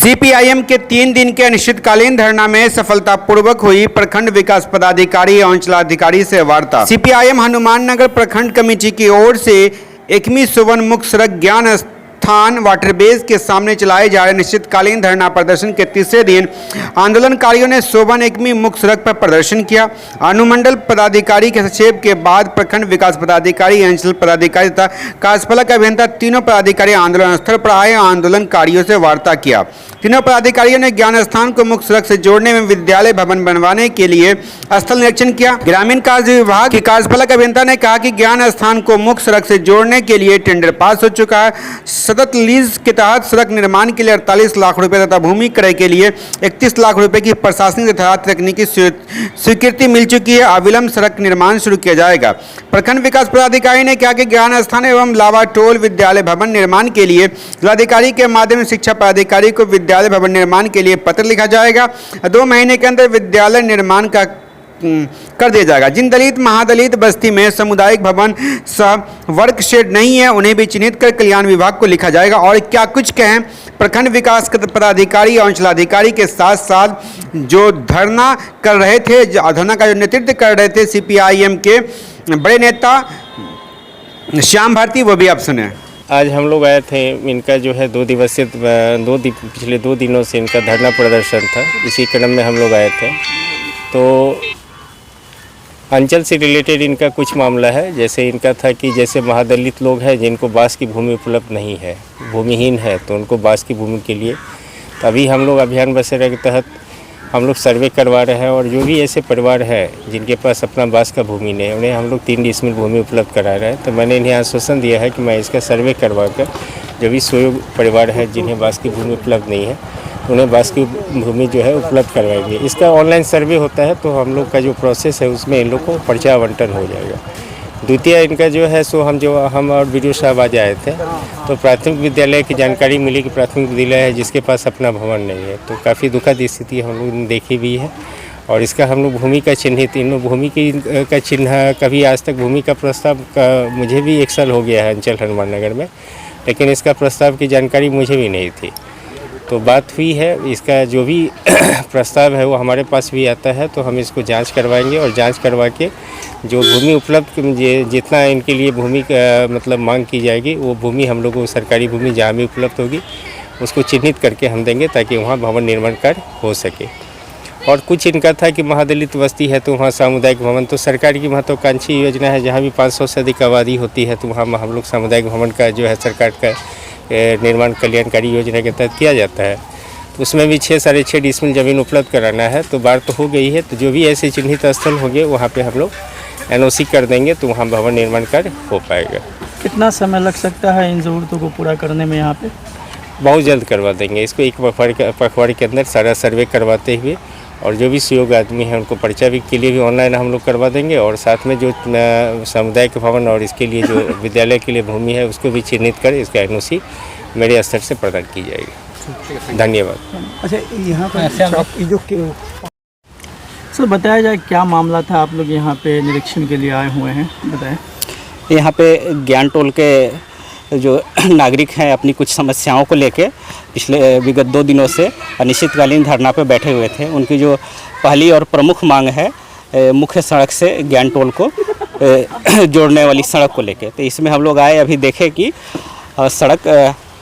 CPIM के 3 दिन के अनिश्चितकालीन धरना में सफलतापूर्वक हुई प्रखंड विकास पदाधिकारी और अंचलाधिकारी से वार्ता। सीपीआईएम हनुमान नगर प्रखंड कमेटी की ओर से 21वीं सुवर्ण मुक्त सड़क ज्ञान स्थान वाटरबेस के सामने चलाए जा रहे निश्चितकालीन धरना प्रदर्शन के तीसरे दिन आंदोलनकारियों ने सोबन 21वीं मुक्त सड़क पर प्रदर्शन किया। अनुमंडल पदाधिकारी के हस्तक्षेप के बाद प्रखंड विकास पदाधिकारी, अंचल पदाधिकारी तथा कार्यपालक अभियंता तीनों पदाधिकारी आंदोलन स्थल पर आए और आंदोलनकारियों से वार्ता किया। तीनों पदाधिकारियों ने ज्ञान स्थान को मुक्त सड़क से जोड़ने में विद्यालय भवन बनवाने के लिए स्थल निरीक्षण किया। ग्रामीण कार्य विभाग के कार्यपालक अभियंता ने कहा कि ज्ञान स्थान को मुक्त सड़क से जोड़ने के लिए टेंडर पास हो चुका है। सतत लीज के तहत सड़क निर्माण के लिए 48 लाख रुपए तथा भूमि क्रय के लिए 31 लाख रुपए की प्रशासनिक तथा तकनीकी स्वीकृति मिल चुकी है। अविलंब सड़क निर्माण शुरू किया जाएगा। प्रखंड विकास पदाधिकारी ने कहा कि ज्ञान स्थान एवं लावा टोल विद्यालय भवन निर्माण के लिए जिलाधिकारी के माध्यम से शिक्षा पदाधिकारी को विद्यालय भवन निर्माण के लिए पत्र लिखा जाएगा। 2 महीने के अंदर विद्यालय निर्माण का कर दिया जाएगा। जिन दलित महादलित बस्ती में सामुदायिक भवन सह वर्क शेड नहीं है उन्हें भी चिन्हित कर कल्याण विभाग को लिखा जाएगा। और क्या कुछ कहें प्रखंड विकास पदाधिकारी और अंचलाधिकारी के साथ साथ जो धरना कर रहे थे, धरना का जो नेतृत्व कर रहे थे सीपीआईएम के बड़े नेता श्याम भारती, वो भी आप सुने। आज हम लोग आए थे, इनका जो है 2 दिवसीय पिछले 2 दिनों से इनका धरना प्रदर्शन था। इसी क्रम में हम लोग आए थे तो अंचल से रिलेटेड इनका कुछ मामला है। जैसे इनका था कि जैसे महादलित लोग हैं जिनको बांस की भूमि उपलब्ध नहीं है, भूमिहीन है, तो उनको बांस की भूमि के लिए अभी हम लोग अभियान बसेरा के तहत हम लोग सर्वे करवा रहे हैं। और जो भी ऐसे परिवार हैं जिनके पास अपना बांस का भूमि नहीं है उन्हें हम लोग 3 डिसमिल भूमि उपलब्ध करा रहे हैं। तो मैंने इन्हें आश्वासन दिया है कि मैं इसका सर्वे करवा कर जो भी 100 परिवार है जिन्हें बांस की भूमि उपलब्ध नहीं है उन्हें बांस की भूमि जो है उपलब्ध करवाएंगे। इसका ऑनलाइन सर्वे होता है तो हम लोग का जो प्रोसेस है उसमें इन लोग को पर्चा आवंटन हो जाएगा। द्वितीय इनका जो है सो हम और वीडियो साहब आज आए थे तो प्राथमिक विद्यालय की जानकारी मिली कि प्राथमिक विद्यालय है जिसके पास अपना भवन नहीं है। तो काफ़ी दुखद स्थिति हम लोग ने देखी भी है। और इसका हम लोग भूमि का चिन्हित इन लोग भूमि की का चिन्ह कभी आज तक भूमि का प्रस्ताव का मुझे भी 1 साल हो गया है अंचल हनुमान नगर में, लेकिन इसका प्रस्ताव की जानकारी मुझे भी नहीं थी। तो बात हुई है, इसका जो भी प्रस्ताव है वो हमारे पास भी आता है तो हम इसको जांच करवाएंगे और जांच करवा के जो भूमि उपलब्ध जितना इनके लिए भूमि का मतलब मांग की जाएगी वो भूमि हम लोग को सरकारी भूमि जहाँ भी उपलब्ध होगी उसको चिन्हित करके हम देंगे ताकि वहाँ भवन निर्माण कार्य हो सके। और कुछ इनका था कि महादलित बस्ती है तो वहाँ सामुदायिक भवन, तो सरकार की महत्वाकांक्षी योजना है जहाँ भी 500 से अधिक आबादी होती है तो वहाँ हम लोग सामुदायिक भवन का जो है सरकार का निर्माण कल्याणकारी योजना के तहत किया जाता है। तो उसमें भी 6 साढ़े 6 डिसमिल ज़मीन उपलब्ध कराना है। तो बात तो हो गई है, तो जो भी ऐसे चिन्हित स्थल होंगे वहाँ पे हम लोग एनओसी कर देंगे तो वहाँ भवन निर्माण कार्य हो पाएगा। कितना समय लग सकता है इन ज़रूरतों को पूरा करने में? यहाँ पे बहुत जल्द करवा देंगे इसको, 1 पखवाड़े के अंदर सारा सर्वे करवाते हुए और जो भी सुयोग्य आदमी है उनको पर्चा भी के लिए भी ऑनलाइन हम लोग करवा देंगे। और साथ में जो सामुदायिक भवन और इसके लिए जो विद्यालय के लिए भूमि है उसको भी चिन्हित कर इसका एनओसी मेरे स्तर से प्रदान की जाएगी। धन्यवाद। अच्छा, यहाँ पर सर बताया जाए क्या मामला था, आप लोग यहाँ पे निरीक्षण के लिए आए हुए हैं, बताएं। यहाँ पे ज्ञान टोल के जो नागरिक हैं अपनी कुछ समस्याओं को लेके पिछले विगत 2 दिनों से अनिश्चितकालीन धरना पे बैठे हुए थे। उनकी जो पहली और प्रमुख मांग है मुख्य सड़क से ज्ञान टोल को जोड़ने वाली सड़क को लेके। तो इसमें हम लोग आए, अभी देखे कि सड़क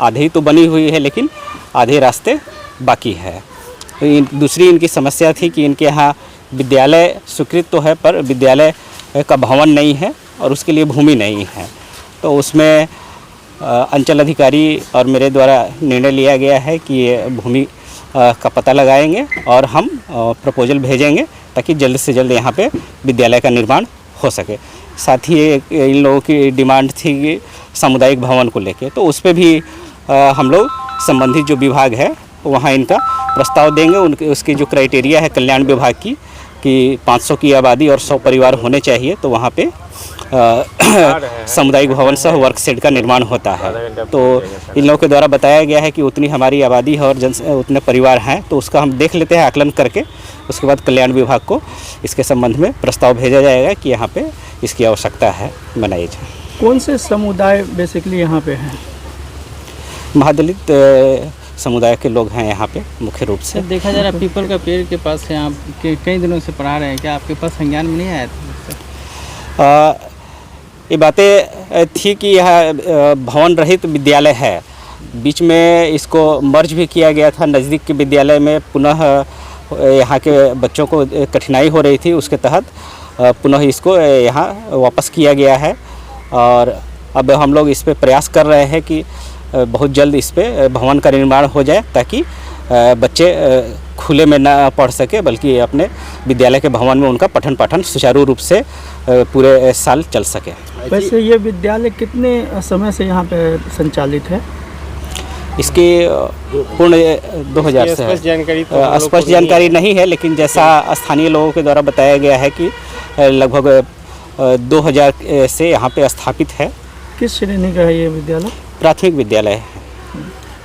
आधी तो बनी हुई है लेकिन आधे रास्ते बाकी है। तो दूसरी इनकी समस्या थी कि इनके यहाँ विद्यालय स्वीकृत तो है पर विद्यालय का भवन नहीं है और उसके लिए भूमि नहीं है। तो उसमें अंचल अधिकारी और मेरे द्वारा निर्णय लिया गया है कि ये भूमि का पता लगाएंगे और हम प्रपोजल भेजेंगे ताकि जल्द से जल्द यहाँ पे विद्यालय का निर्माण हो सके। साथ ही इन लोगों की डिमांड थी कि सामुदायिक भवन को लेके, तो उस पर भी हम लोग संबंधित जो विभाग है वहाँ इनका प्रस्ताव देंगे। उनके उसकी जो क्राइटेरिया है कल्याण विभाग की कि 500 की आबादी और 100 परिवार होने चाहिए तो वहाँ पे सामुदायिक भवन सह वर्क शेड का निर्माण होता है। तो इन लोगों के द्वारा बताया गया है कि उतनी हमारी आबादी है और उतने परिवार हैं, तो उसका हम देख लेते हैं आकलन करके। उसके बाद कल्याण विभाग को इसके संबंध में प्रस्ताव भेजा जाएगा कि यहाँ पे इसकी आवश्यकता है बनाई जाए। कौन से समुदाय बेसिकली यहाँ पे हैं? महादलित समुदाय के लोग हैं यहाँ पे मुख्य रूप से। सर देखा जा रहा है पीपल का पेड़ के पास है, आप कई दिनों से पढ़ा रहे हैं, क्या आपके पास संज्ञान में नहीं आया था? ये बातें थी कि यह भवन रहित विद्यालय है, बीच में इसको मर्ज भी किया गया था नज़दीक के विद्यालय में, पुनः यहाँ के बच्चों को कठिनाई हो रही थी, उसके तहत पुनः इसको यहाँ वापस किया गया है। और अब हम लोग इस पे प्रयास कर रहे हैं कि बहुत जल्द इस पे भवन का निर्माण हो जाए, ताकि बच्चे खुले में ना पढ़ सके, बल्कि अपने विद्यालय के भवन में उनका पठन पाठन सुचारू रूप से पूरे साल चल सके। वैसे ये विद्यालय कितने समय से यहाँ पे संचालित है? इसकी पूर्ण 2000 से स्पष्ट जानकारी नहीं है, लेकिन जैसा स्थानीय लोगों के द्वारा बताया गया है कि लगभग 2000 से यहाँ पे स्थापित है। किस श्रेणी का है ये विद्यालय? प्राथमिक विद्यालय है।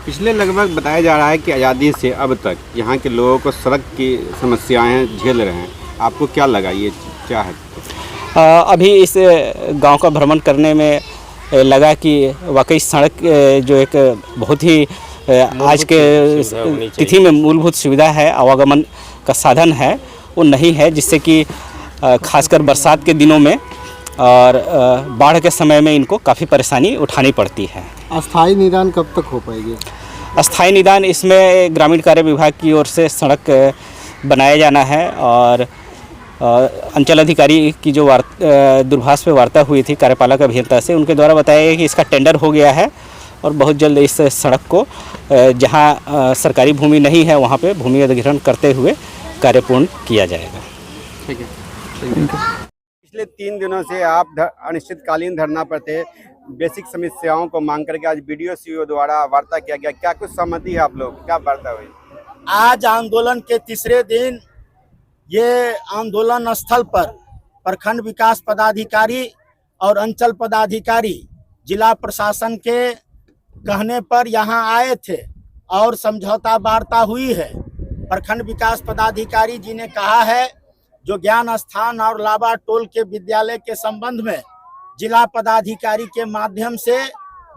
पिछले लगभग बताया जा रहा है कि आज़ादी से अब तक यहाँ के लोगों को सड़क की समस्याएं झेल रहे हैं, आपको क्या लगा, ये क्या है? अभी इस गांव का भ्रमण करने में लगा कि वाकई सड़क जो एक बहुत ही आज के तिथि में मूलभूत सुविधा है, आवागमन का साधन है, वो नहीं है, जिससे कि खासकर बरसात के दिनों में और बाढ़ के समय में इनको काफ़ी परेशानी उठानी पड़ती है। अस्थाई निदान कब तक हो पाएगी? अस्थाई निदान इसमें ग्रामीण कार्य विभाग की ओर से सड़क बनाया जाना है, और अंचल अधिकारी की जो दूरभाष पे वार्ता हुई थी कार्यपालक अभियंता से, उनके द्वारा बताया गया कि इसका टेंडर हो गया है और बहुत जल्द इस सड़क को जहां सरकारी भूमि नहीं है वहां पे भूमि अधिग्रहण करते हुए कार्य पूर्ण किया जाएगा। ठीक है। पिछले 3 दिनों से आप अनिश्चितकालीन धरना पर थे, बेसिक समस्याओं को मांग करके आज BDO-CO द्वारा वार्ता किया गया, क्या कुछ सहमति है आप लोग, क्या वार्ता हुई? आज आंदोलन के तीसरे दिन ये आंदोलन स्थल पर प्रखंड विकास पदाधिकारी और अंचल पदाधिकारी जिला प्रशासन के कहने पर यहाँ आए थे और समझौता वार्ता हुई है। प्रखंड विकास पदाधिकारी जी ने कहा है जो ज्ञान स्थान और लाबा टोल के विद्यालय के संबंध में जिला पदाधिकारी के माध्यम से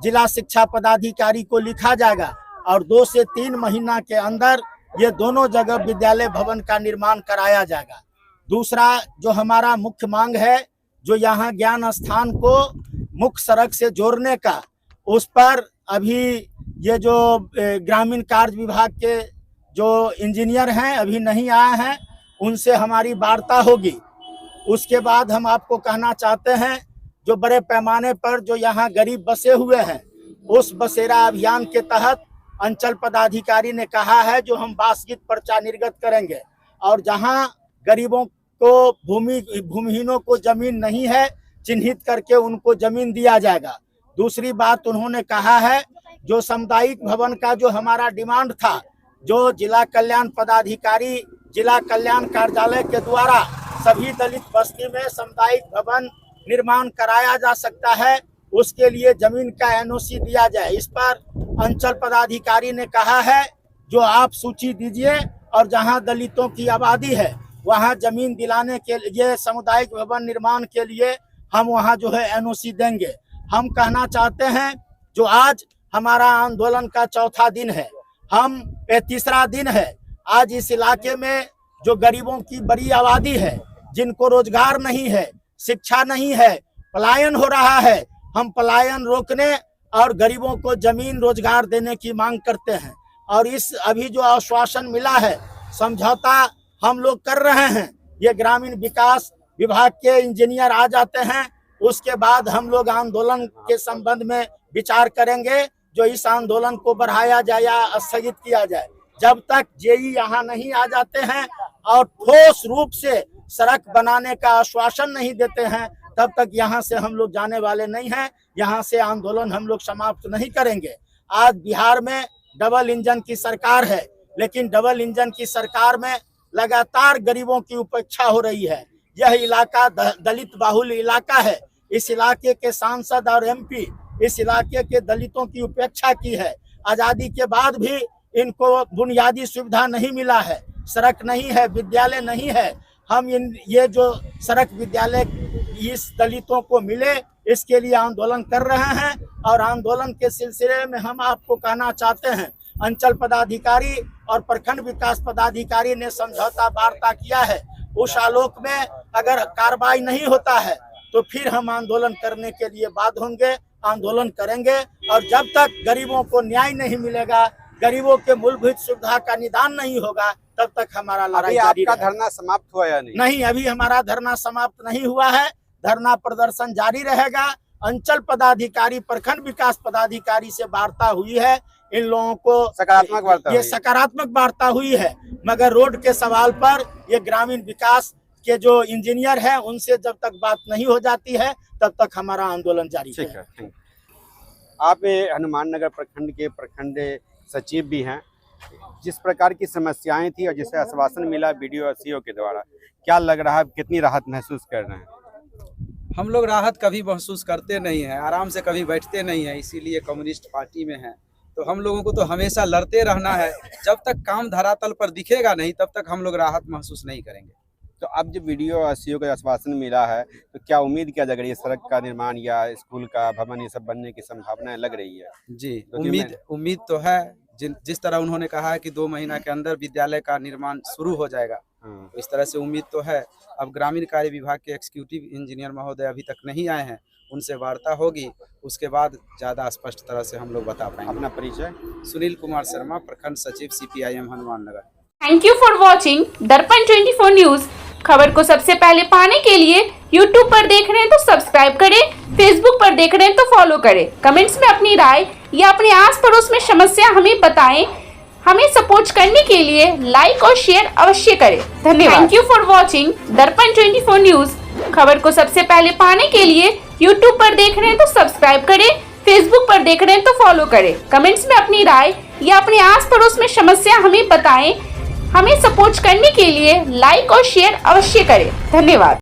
जिला शिक्षा पदाधिकारी को लिखा जाएगा और 2 से 3 महीना के अंदर ये दोनों जगह विद्यालय भवन का निर्माण कराया जाएगा। दूसरा जो हमारा मुख्य मांग है, जो यहाँ ज्ञान स्थान को मुख्य सड़क से जोड़ने का, उस पर अभी ये जो ग्रामीण कार्य विभाग के जो इंजीनियर हैं अभी नहीं आए हैं, उनसे हमारी वार्ता होगी। उसके बाद हम आपको कहना चाहते हैं जो बड़े पैमाने पर जो यहाँ गरीब बसे हुए हैं, उस बसेरा अभियान के तहत अंचल पदाधिकारी ने कहा है जो हम वास्तविक पर्चा निर्गत करेंगे और जहां गरीबों को भूमिहीनों को जमीन नहीं है चिन्हित करके उनको जमीन दिया जाएगा। दूसरी बात उन्होंने कहा है जो सामुदायिक भवन का जो हमारा डिमांड था, जो जिला कल्याण पदाधिकारी जिला कल्याण कार्यालय के द्वारा सभी दलित बस्ती में सामुदायिक भवन निर्माण कराया जा सकता है, उसके लिए जमीन का NOC दिया जाए। इस पर अंचल पदाधिकारी ने कहा है जो आप सूची दीजिए और जहां दलितों की आबादी है वहां जमीन दिलाने के लिए सामुदायिक भवन निर्माण के लिए हम वहां जो है NOC देंगे। हम कहना चाहते हैं जो आज हमारा आंदोलन का चौथा दिन है, हम तीसरा दिन है, आज इस इलाके में जो गरीबों की बड़ी आबादी है, जिनको रोजगार नहीं है, शिक्षा नहीं है, पलायन हो रहा है, हम पलायन रोकने और गरीबों को जमीन रोजगार देने की मांग करते हैं। और इस अभी जो आश्वासन मिला है, समझौता हम लोग कर रहे हैं, ये ग्रामीण विकास विभाग के इंजीनियर आ जाते हैं, उसके बाद हम लोग आंदोलन के संबंध में विचार करेंगे जो इस आंदोलन को बढ़ाया जाए या स्थगित किया जाए। जब तक JE यहाँ नहीं आ जाते हैं और ठोस रूप से सड़क बनाने का आश्वासन नहीं देते हैं, तब तक यहाँ से हम लोग जाने वाले नहीं हैं। यहाँ से आंदोलन हम लोग समाप्त नहीं करेंगे। आज बिहार में डबल इंजन की सरकार है, लेकिन डबल इंजन की सरकार में लगातार गरीबों की उपेक्षा हो रही है। यह इलाका दलित बाहुल इलाका है। इस इलाके के सांसद और MP इस इलाके के दलितों की उपेक्षा की है। आजादी के बाद भी इनको बुनियादी सुविधा नहीं मिला है, सड़क नहीं है, विद्यालय नहीं है। हम ये जो सड़क विद्यालय इस दलितों को मिले, इसके लिए आंदोलन कर रहे हैं। और आंदोलन के सिलसिले में हम आपको कहना चाहते हैं, अंचल पदाधिकारी और प्रखंड विकास पदाधिकारी ने समझौता वार्ता किया है, उस आलोक में अगर कार्रवाई नहीं होता है तो फिर हम आंदोलन करने के लिए बाध्य होंगे, आंदोलन करेंगे। और जब तक गरीबों को न्याय नहीं मिलेगा, गरीबों के मूलभूत सुविधा का निदान नहीं होगा, तब तक हमारा लड़ाई जारी आपका रहेगा। धरना समाप्त हुआ या नहीं? नहीं, अभी हमारा धरना समाप्त नहीं हुआ है, धरना प्रदर्शन जारी रहेगा। अंचल पदाधिकारी, प्रखंड विकास पदाधिकारी से वार्ता हुई है, इन लोगों को सकारात्मक वार्ता ये हुई। सकारात्मक वार्ता हुई है, मगर रोड के सवाल पर ये ग्रामीण विकास के जो इंजीनियर हैं उनसे जब तक बात नहीं हो जाती है तब तक हमारा आंदोलन जारी ठीक है। है, थैंक यू। आप ये हनुमान नगर प्रखंड के प्रखंड सचिव भी हैं। जिस प्रकार की समस्याएं थी और जिसे आश्वासन मिला बीडीओ और सीओ के द्वारा, क्या लग रहा है, कितनी राहत महसूस कर रहे हैं? हम लोग राहत कभी महसूस करते नहीं हैं, आराम से कभी बैठते नहीं हैं, इसीलिए कम्युनिस्ट पार्टी में हैं। तो हम लोगों को तो हमेशा लड़ते रहना है, जब तक काम धरातल पर दिखेगा नहीं तब तक हम लोग राहत महसूस नहीं करेंगे। तो अब जो बीडीओ और सीओ का आश्वासन मिला है, तो क्या उम्मीद किया जा रही है सड़क का निर्माण या स्कूल का भवन ये सब बनने की संभावनाएं लग रही है? जी, क्योंकि उम्मीद तो है। जिस तरह उन्होंने कहा है कि 2 महीना के अंदर विद्यालय का निर्माण शुरू हो जाएगा, तो इस तरह से उम्मीद तो है। अब ग्रामीण कार्य विभाग के एग्जीक्यूटिव इंजीनियर महोदय अभी तक नहीं आए हैं, उनसे वार्ता होगी, उसके बाद ज़्यादा स्पष्ट तरह से हम लोग बता पाएंगे। अपना परिचय? सुनील कुमार शर्मा, प्रखंड सचिव CPIM Hanuman Nagar. Thank you for watching दर्पण 24 न्यूज। खबर को सबसे पहले पाने के लिए YouTube पर देख रहे हैं तो सब्सक्राइब करें, Facebook पर देख रहे हैं तो फॉलो करें। कमेंट्स में अपनी राय या अपने आस पड़ोस में समस्या हमें बताएं। हमें सपोर्ट करने के लिए लाइक और शेयर अवश्य करें। धन्यवाद। थैंक यू फॉर वॉचिंग दर्पण 24 न्यूज। खबर को सबसे पहले पाने के लिए YouTube पर देख रहे हैं तो सब्सक्राइब करें, Facebook पर देख रहे हैं तो फॉलो करें। कमेंट्स में अपनी राय या अपने आस पड़ोस में समस्या हमें बताएं। हमें सपोर्ट करने के लिए लाइक और शेयर अवश्य करें। धन्यवाद।